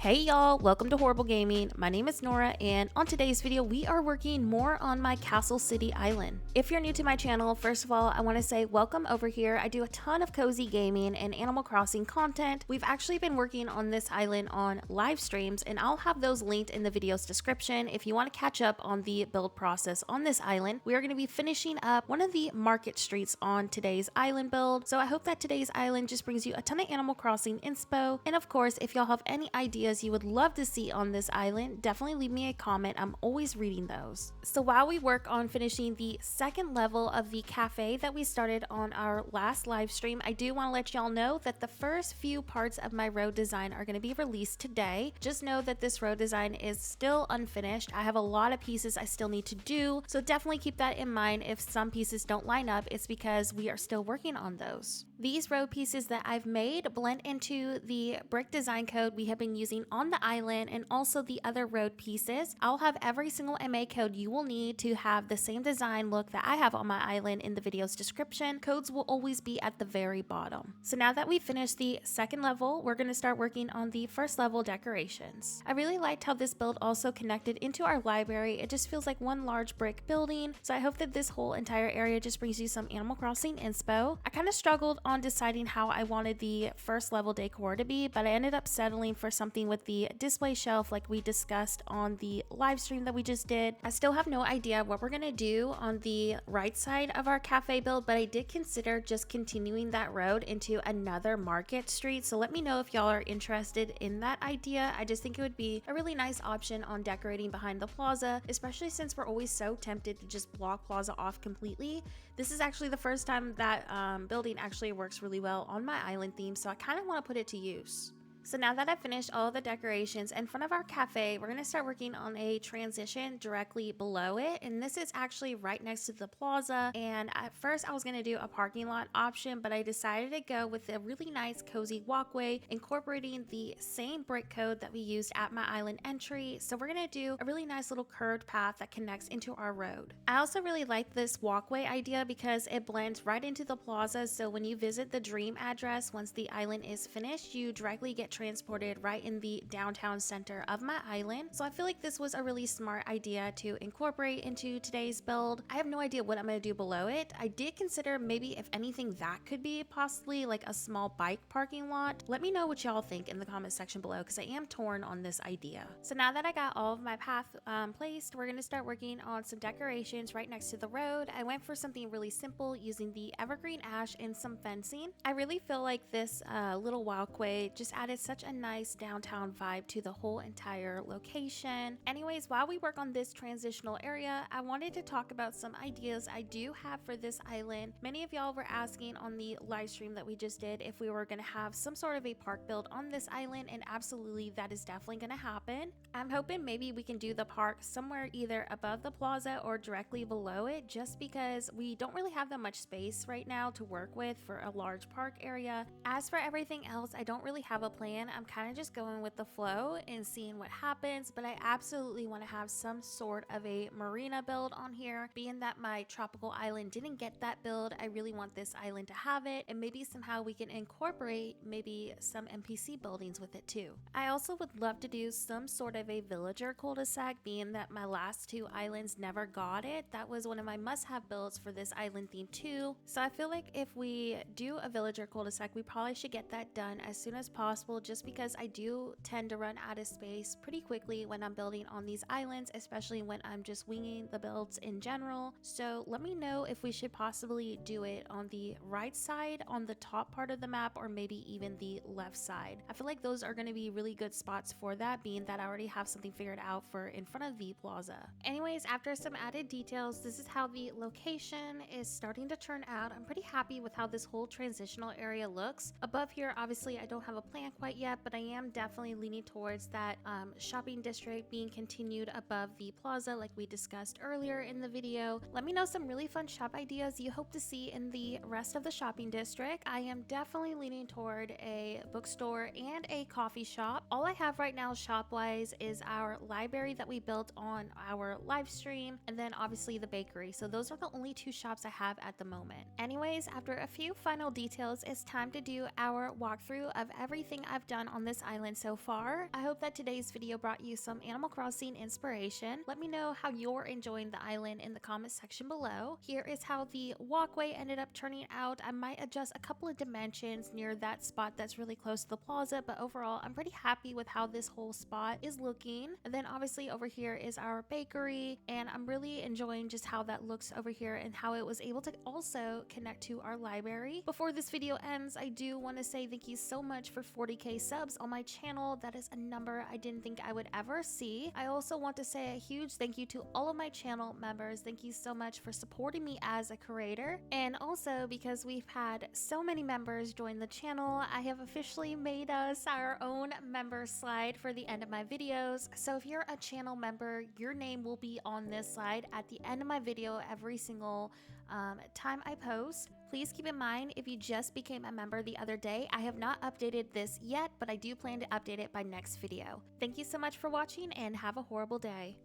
Hey y'all, welcome to Horrible Gaming. My name is Nora, and on today's video we are working more on my Castle City island. If you're new to my channel, first of all, I want to say welcome over here. I do a ton of cozy gaming and Animal Crossing content. We've actually been working on this island on live streams, and I'll have those linked in the video's description if you want to catch up on the build process on this island. We are going to be finishing up one of the market streets on today's island build, so I hope that today's island just brings you a ton of Animal Crossing inspo. And of course, if y'all have any ideas you would love to see on this island, definitely leave me a comment. I'm always reading those. So while we work on finishing the second level of the cafe that we started on our last live stream, I do want to let y'all know that the first few parts of my road design are going to be released today. Just know that this road design is still unfinished. I have a lot of pieces I still need to do, so definitely keep that in mind. If some pieces don't line up, it's because we are still working on those. These road pieces that I've made blend into the brick design code we have been using on the island, and also the other road pieces. I'll have every single MA code you will need to have the same design look that I have on my island in the video's description. Codes will always be at the very bottom. So now that we've finished the second level, we're going to start working on the first level decorations. I really liked how this build also connected into our library. It just feels like one large brick building, so I hope that this whole entire area just brings you some Animal Crossing inspo. I kind of struggled on deciding how I wanted the first level decor to be, but I ended up settling for something with the display shelf like we discussed on the live stream that we just did. I still have no idea what we're gonna do on the right side of our cafe build, but I did consider just continuing that road into another market street. So let me know if y'all are interested in that idea. I just think it would be a really nice option on decorating behind the plaza, especially since we're always so tempted to just block plaza off completely. This is actually the first time that building actually works really well on my island theme, so I kind of want to put it to use. So now that I've finished all the decorations in front of our cafe, we're going to start working on a transition directly below it. And this is actually right next to the plaza. And at first I was going to do a parking lot option, but I decided to go with a really nice cozy walkway, incorporating the same brick code that we used at my island entry. So we're going to do a really nice little curved path that connects into our road. I also really like this walkway idea because it blends right into the plaza. So when you visit the dream address, once the island is finished, you directly get transported right in the downtown center of my island. So I feel like this was a really smart idea to incorporate into today's build. I have no idea what I'm going to do below it. I did consider maybe, if anything, that could be possibly like a small bike parking lot. Let me know what y'all think in the comment section below, because I am torn on this idea. So now that I got all of my path placed, we're going to start working on some decorations right next to the road. I went for something really simple using the evergreen ash and some fencing. I really feel like this little walkway just added such a nice downtown vibe to the whole entire location. Anyways, while we work on this transitional area, I wanted to talk about some ideas I do have for this island. Many of y'all were asking on the live stream that we just did if we were going to have some sort of a park build on this island, and absolutely that is definitely going to happen. I'm hoping maybe we can do the park somewhere either above the plaza or directly below it, just because we don't really have that much space right now to work with for a large park area. As for everything else, I don't really have a plan. I'm kind of just going with the flow and seeing what happens, but I absolutely want to have some sort of a marina build on here. Being that my tropical island didn't get that build, I really want this island to have it, and maybe somehow we can incorporate maybe some NPC buildings with it too. I also would love to do some sort of a villager cul-de-sac, being that my last two islands never got it. That was one of my must-have builds for this island theme too. So I feel like if we do a villager cul-de-sac, we probably should get that done as soon as possible, just because I do tend to run out of space pretty quickly when I'm building on these islands, especially when I'm just winging the builds in general. So let me know if we should possibly do it on the right side on the top part of the map, or maybe even the left side. I feel like those are going to be really good spots for that, being that I already have something figured out for in front of the plaza. Anyways, after some added details, this is how the location is starting to turn out. I'm pretty happy with how this whole transitional area looks. Above here, obviously I don't have a plan quite yet, but I am definitely leaning towards that shopping district being continued above the plaza like we discussed earlier in the video. Let me know some really fun shop ideas you hope to see in the rest of the shopping district. I am definitely leaning toward a bookstore and a coffee shop. All I have right now shop-wise is our library that we built on our live stream, and then obviously the bakery. So those are the only two shops I have at the moment. Anyways, after a few final details, it's time to do our walkthrough of everything I've have done on this island so far. I hope that today's video brought you some Animal Crossing inspiration. Let me know how you're enjoying the island in the comment section below. Here is how the walkway ended up turning out. I might adjust a couple of dimensions near that spot that's really close to the plaza, but overall I'm pretty happy with how this whole spot is looking. And then obviously over here is our bakery, and I'm really enjoying just how that looks over here and how it was able to also connect to our library. Before this video ends, I do want to say thank you so much for 40k subs on my channel. That is a number I didn't think I would ever see. I also want to say a huge thank you to all of my channel members. Thank you so much for supporting me as a creator. And also, because we've had so many members join the channel, I have officially made us our own member slide for the end of my videos. So if you're a channel member, your name will be on this slide at the end of my video every single time I post. Please keep in mind, if you just became a member the other day, I have not updated this yet, but I do plan to update it by next video. Thank you so much for watching and have a horrible day.